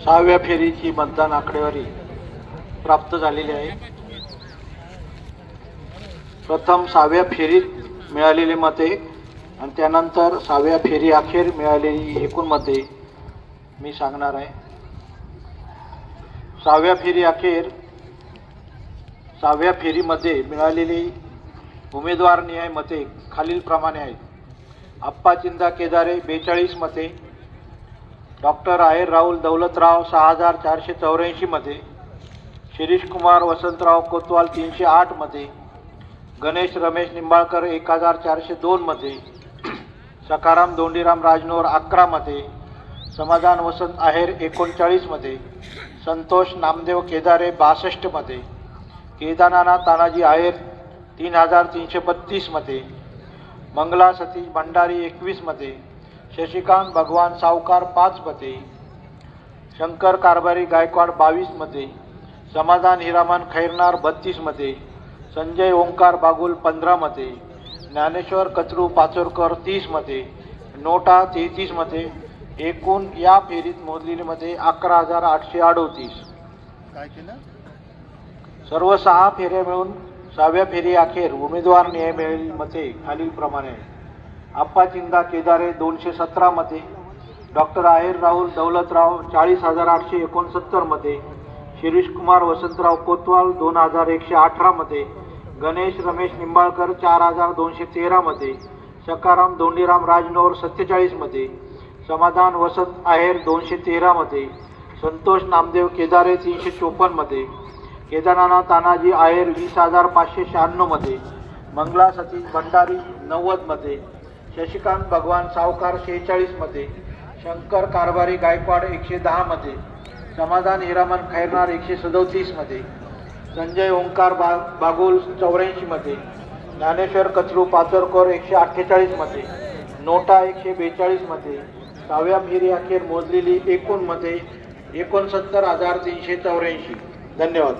सहाव्या फेरीची मतदान आकडेवारी प्राप्त झालेली आहे। प्रथम सहाव्या फेरीत मिळालेली मते आणि त्यानंतर सहाव्या फेरी अखेर मिळालेली एकूण मते मी सांगणार आहे। सहाव्या फेरीमध्ये मिळालेली उमेदवार निहाय मते खालीलप्रमाणे आहेत। अप्पा चिंदा केदारे 42 मते, डॉक्टर आहेर राहुल दौलतराव 6484 मते, शिरीष कुमार वसंतराव कोतवाल 308 मते, गणेश रमेश निंबाळकर 1402 मते, सखाराम दोंडीराम राजनोर 11 मते, समाधान वसंत आहेर 39 मते, संतोष नामदेव केदारे 62 मते, केदारनाथ तानाजी आहेर 3332 मते, मंगला सतीश भंडारी 21 मते, शशिकांत भगवान सावकार 5 मते, शंकर कारभारी गायकवाड 22 मते, समाधान हिरामन खैरनार 32 मते, संजय ओंकार बागुल 15 मते, ज्ञानेश्वर कचरू पाचोरकर 30 मते, नोटा 33 मते। एकूण या फेरीत मोजलेली मते 11838। काय केलं? सर्व 6 फेऱ्या मिळून सहाव्या फेरी अखेर उमेदवार निहाय मिळालेली मते खालीलप्रमाणे आहे। अप्पा चिंदा केदारे 217 मते, डॉक्टर आहेर राहुल दौलतराव 40,869 मते, शिरीष कुमार वसंतराव कोतवाल 2118 मते, गणेश रमेश निंबाळकर 4213 मते, सखाराम दोंडीराम राजनोर 47 मते, समाधान वसंत आहेर 213 मते, संतोष नामदेव केदारे 354 मते, केदारनाथ तानाजी आहेर 20,596 मते, मंगला सतीश भंडारी 90 मते, शशिकांत भगवान सावकार 46 मते, शंकर कारभारी गायकवाड 110 मते, समाधान हिरामन खैरनार 137 मते, संजय ओंकार बागुल 84 मते, ज्ञानेश्वर कचरू पाचोरकर 148 मते, नोटा 142 मते। सहाव्या फेरी अखेर मोजलेली एकूण मते 69,384। धन्यवाद।